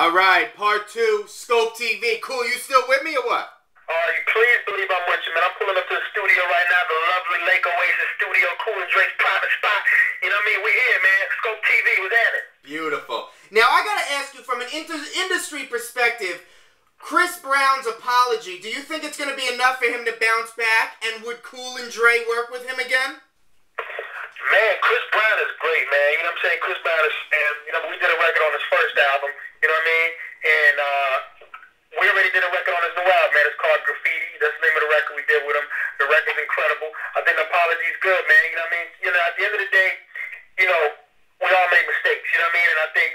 All right, part 2, Skope TV. Cool, you still with me or what? You please believe I'm with you, man. I'm pulling up to the studio right now, the lovely Lake Oasis studio, Cool and Drake's private spot. You know what I mean? We're here, man. Skope TV was at it. Beautiful. Now, I got to ask you, from an industry perspective, Chris Brown's apology, do you think it's going to be enough for him to bounce back? And would Cool and Dre work with him again? Man, Chris Brown is great, man. You know what I'm saying? Chris Brown is, we did a record on his first album, you know what I mean? And we already did a record on his new album, man. It's called Graffiti. That's the name of the record we did with him. The record's incredible. I think the apology's good, man. You know what I mean? You know, at the end of the day, you know, we all make mistakes, you know what I mean? And I think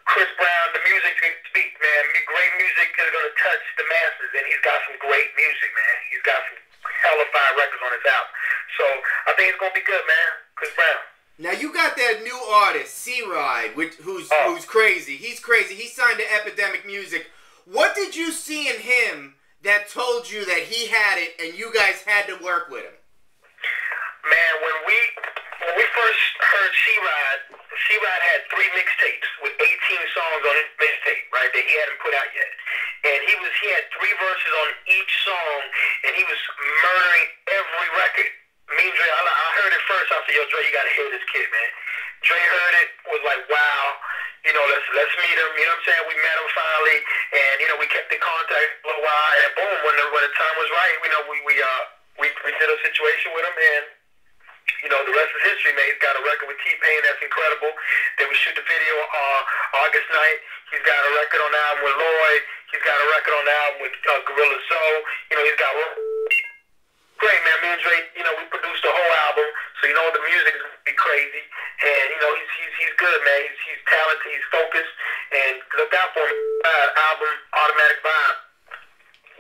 Chris Brown, the music's going to speak, man. Great music is going to touch the masses, and he's got some great music, man. He's got some hella fine records on his album. So I think it's going to be good, man. Chris Brown. Now, you got that new artist, C-Ride, who's crazy. He's crazy. He signed to Epidemic Music. What did you see in him that told you that he had it and you guys had to work with him? Man, when we first heard C-Ride had 3 mixtapes with 18 songs on his mixtape, right, that he hadn't put out yet. And he had 3 verses on each song, and he was murdering every record. Me and Dre, I heard it first. I said, yo, Dre, you gotta hear this kid, man. Dre heard it, was like, wow, you know, let's meet him. You know what I'm saying? We met him finally, and you know, we kept in contact for a while. And boom, when the time was right, you know, we did a situation with him, and you know, the rest is history, man. He's got a record with T-Pain that's incredible. Then we shoot the video August night. He's got a record on the album with Lloyd. He's got a record on the album with Gorilla Soul. You know, he's got great, man. Me and Dre, you know, we produced the whole album, so you know the music is gonna be crazy. And you know, he's good, man. He's talented. He's focused. And look out for him. Album, Automatic Vibe.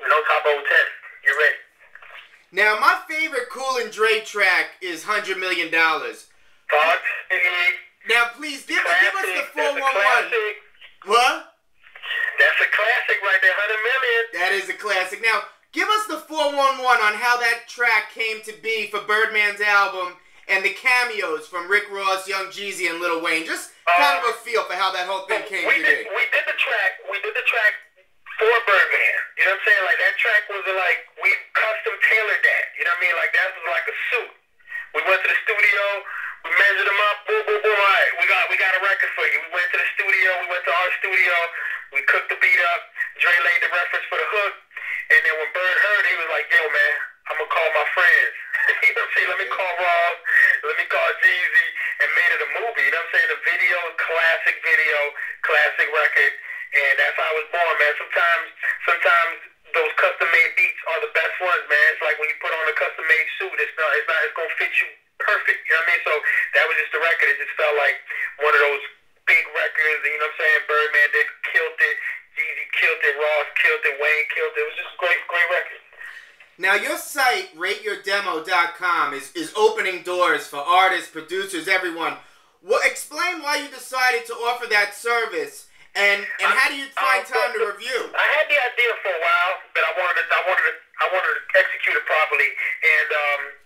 You know, top over 10. You're ready. Now, my favorite Cool and Dre track is $100 Million. Now, please, give us the 411. What? That's a classic right there, 100 million. That is a classic. Now, give us the 411 on how that track came to be for Birdman's album and the cameos from Rick Ross, Young Jeezy, and Lil Wayne. Just kind of a feel for how that whole thing came to be. We did the track for Birdman. You know what I'm saying? Like, that track was like, we custom tailored that. You know what I mean? Like, that was like a suit. We went to the studio, we measured them up, boom, boom, boom, all right, we got a record for you. We went to the studio, we went to our studio, we cooked the beat up, Dre laid the reference for the hook, and then when Bird heard it, he was like, yo, man, I'm going to call my friends. You know what I'm saying? Let me call Rob, let me call Jeezy, and made it a movie. You know what I'm saying? The video, classic record, and that's how I was born, man. Sometimes those custom-made beats are the best ones, man. It's like when you put on a custom-made suit, it's going to fit you perfect. You know what I mean? So that was just the record. It just felt like one of those big records. You know what I'm saying? Birdman killed it. Jeezy killed it. Ross killed it. Wayne killed it. It was just a great record. Now, your site, rateyourdemo.com, is opening doors for artists, producers, everyone. Well, explain why you decided to offer that service, and how do you find time to review? I had the idea for a while, but I wanted to execute it properly. And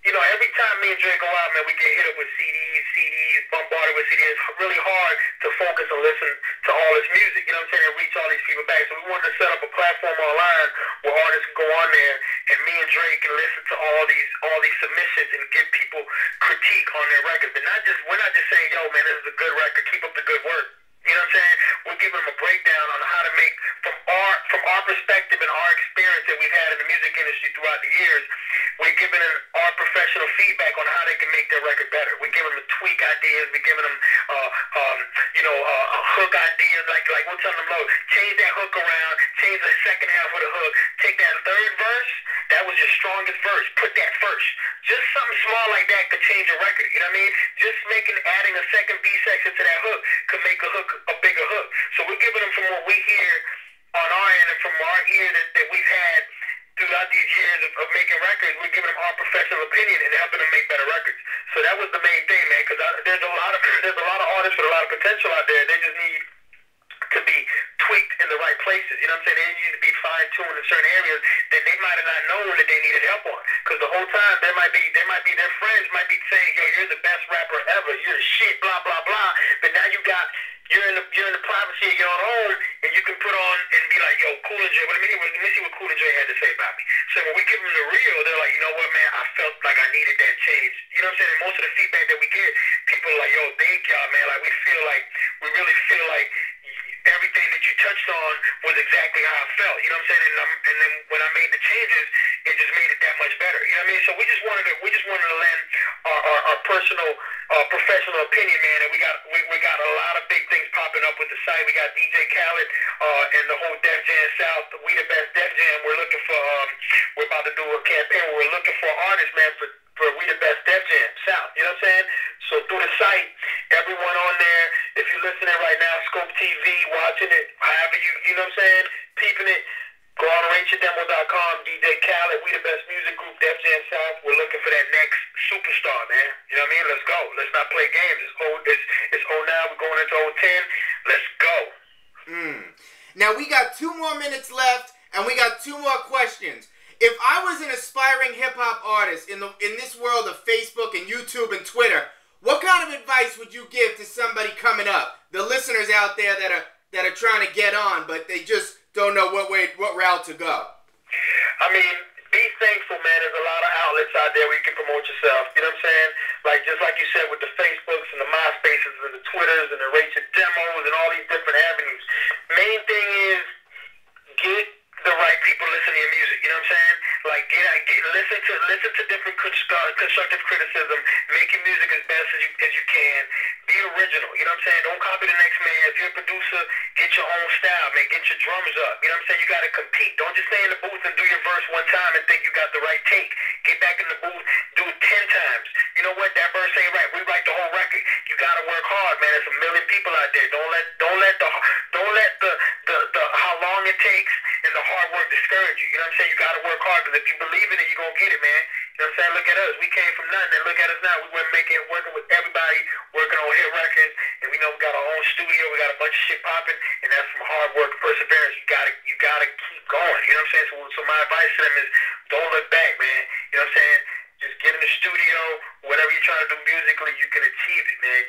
you know, every time me and Dre go out, man, we get hit up with CDs, bombarded with CDs. It's really hard to focus and listen to all this music, you know what I'm saying, and reach all these people back. So we wanted to set up a platform online where artists can go on there, and me and Dre can listen to all these submissions and give people critique on their records. But we're not just saying, yo, man, this is a good record, keep up the good work. You know what I'm saying? We're giving them a breakdown on how to make, from our perspective and our experience that we've had in the music industry throughout the years, we're giving them our professional feedback on how they can make their record better. We're giving them tweak ideas. We're giving them, hook ideas. Like we're telling them, look, change that hook around, change the second half of the hook, take that third verse, that was your strongest verse, put that first. Just something small like that could change a record. You know what I mean? Just adding a second B section to that hook could make a bigger hook. So we're giving them from what we hear on our end and from our ear that we've had throughout these years of making records. We're giving them our professional opinion and helping them make better records. So that was the main thing, man, because there's a lot of artists with a lot of potential out there. They just need to be tweaked in the right places. You know what I'm saying? They need to be fine-tuned in certain areas that they might have not known that they needed help on. Because the whole time their friends might be saying, yo, you're the best rapper ever, you're shit, blah, blah, blah. But now you got you're in the privacy of your own home, and you can put on and be like, yo, Cool and Dre. Let me see what Cool and Dre had to say about me. So when we give them the real, they're like, you know what, man, I felt like I needed that change. You know what I'm saying? And most of the feedback that we get, people are like, yo, thank y'all, man. Like we really feel like everything that you touched on was exactly how I felt. You know what I'm saying? And then when I made the changes, it just made it that much better. You know what I mean? So we just wanted to lend our personal, professional opinion, man. And we got a lot of big things popping up with the site. We got DJ Khaled and the whole Def Jam South. We the best Def Jam. We're looking for. We're about to do a campaign. We're looking for artists, man, for We the Best Def Jam South. You know what I'm saying? So through the site, everyone on there, if you're listening right now, Skope TV, watching it, however you know what I'm saying, peeping it, go on to RateYourDemo.com, DJ Khaled, We the Best Music Group, Def Jam South. We're looking for that next superstar, man. You know what I mean? Let's go. Let's not play games. It's 09, we're going into 010. Let's go. Now we got 2 more minutes left, and we got 2 more questions. If I was an aspiring hip-hop artist in this world of Facebook and YouTube and Twitter, what kind of advice would you give to somebody coming up? The listeners out there that are trying to get on, but they just don't know what route to go. I mean, be thankful, man. There's a lot of outlets out there where you can promote yourself. You know what I'm saying? Just like you said, with the Facebooks and the MySpaces and the Twitters and the Rate Your Demos and all these different avenues. Main thing is get the right people listening to your music. You know what I'm saying? Like listen to different constructive criticism. Make your music as best as you can. Be original. You know what I'm saying? Don't copy the next man. If you're a producer, get your own style, man. Get your drums up. You know what I'm saying? You got to compete. Don't just stay in the booth and do your verse one time and think you got the right take. Get back in the booth, do it 10 times. You know what? That verse ain't right. We write the whole record. You got to work hard, man. There's a million people out there. Don't let the how long it takes and the hard work discourage you. You know what I'm saying? You got to work hard, because if you believe in it, you're going to get it, man. You know what I'm saying? Look at us. We came from nothing, and look at us now. We went working with everybody, working on hit records, and we know we got our own studio. We got a bunch of shit popping, and that's from hard work and perseverance. You gotta keep going. You know what I'm saying? So my advice to them is don't look back, man. You know what I'm saying? Just get in the studio. Whatever you're trying to do musically, you can achieve it, man.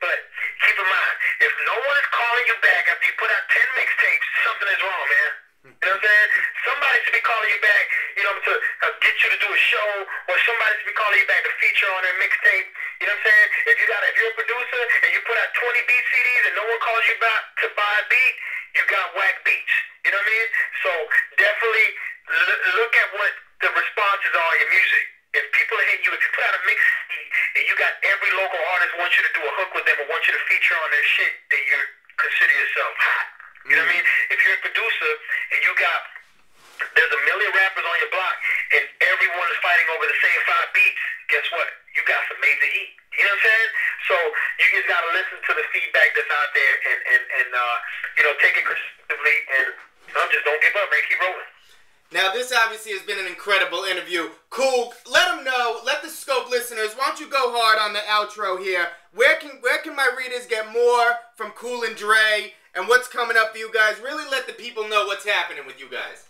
But keep in mind, if no one is calling you back after you put out 10 mixtapes, something is wrong, man. You know what I'm saying? Somebody should be calling you back, you know, to get you to do a show, or somebody should be calling you back to feature on their mixtape. You know what I'm saying? If you're a producer and you put out 20 beat CDs and no one calls you back to buy a beat, you got whack beats. You know what I mean? So definitely look at what the responses are on your music. If people are hitting you, if you put out a mix CD and you got every local artist want you to do a hook with them or want you to feature on their shit, then you consider yourself hot. You know what I mean? If you're a producer and there's a million rappers on your block and everyone is fighting over the same 5 beats, guess what? You got some major heat. You know what I'm saying? So you just got to listen to the feedback that's out there and take it constructively and just don't give up, man. Keep rolling. Now, this obviously has been an incredible interview. Cool. Let them know, let the Skope listeners, why don't you go hard on the outro here. Where can my readers get more from Cool and Dre and what's coming up for you guys? Really let the people know what's happening with you guys.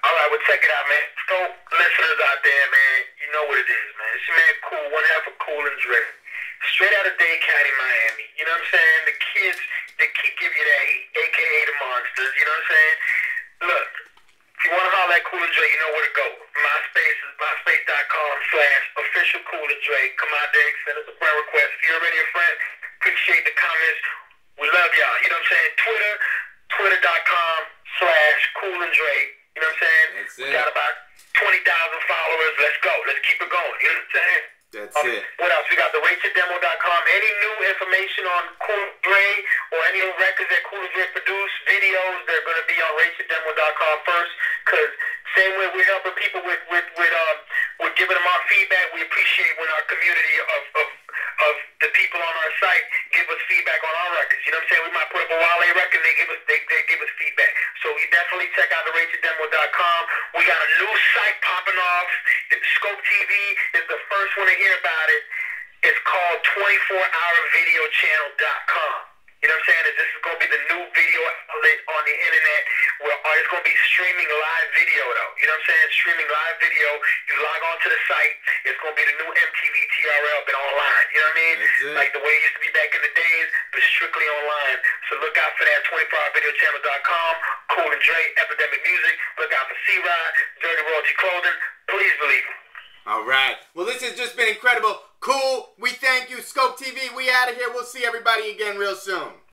All right, well, check it out, man. Skope listeners out there, man, you know what it is, man. It's your man Cool, one half of Cool and Dre. Straight out of Dade County, Miami. You know what I'm saying? The kids, they keep giving you that heat, a.k.a. the monsters. You know what I'm saying? Look. If you want to holler at Cool and Dre, you know where to go. MySpace is myspace.com/official Cool and Dre. Come out there and send us a friend request. If you're already a friend, appreciate the comments. We love y'all. You know what I'm saying? Twitter.com/Cool and Dre. You know what I'm saying? That's it. We got about 20,000 followers. Let's go. Let's keep it going. You know what I'm saying? That's it. What else? We got the RateYourDemo.com. Any new information on Cool and Dre or any new records that Cool and Dre produce, videos, they're going to be on RateYourDemo.com first. Because same way we're helping people with giving them our feedback, we appreciate when our community of the people on our site give us feedback on our records. You know what I'm saying? We might put up a Wale record, they give us feedback. So you definitely check out the RateYourDemo.com. We got a new site popping off. Skope TV is the first one to hear about it. It's called 24hourvideochannel.com. You know what I'm saying? This is going to be the new video video outlet on the internet. Well, it's going to be streaming live video, though. You know what I'm saying? Streaming live video. You log on to the site. It's going to be the new MTV TRL, but online. You know what I mean? Like the way it used to be back in the days, but strictly online. So look out for that. 24hourvideochannel.com. Cool and Dre, Epidemic Music. Look out for C-Rod, Dirty Royalty Clothing. Please believe me. All right. Well, this has just been incredible. Cool. We thank you, Skope TV. We out of here. We'll see everybody again real soon.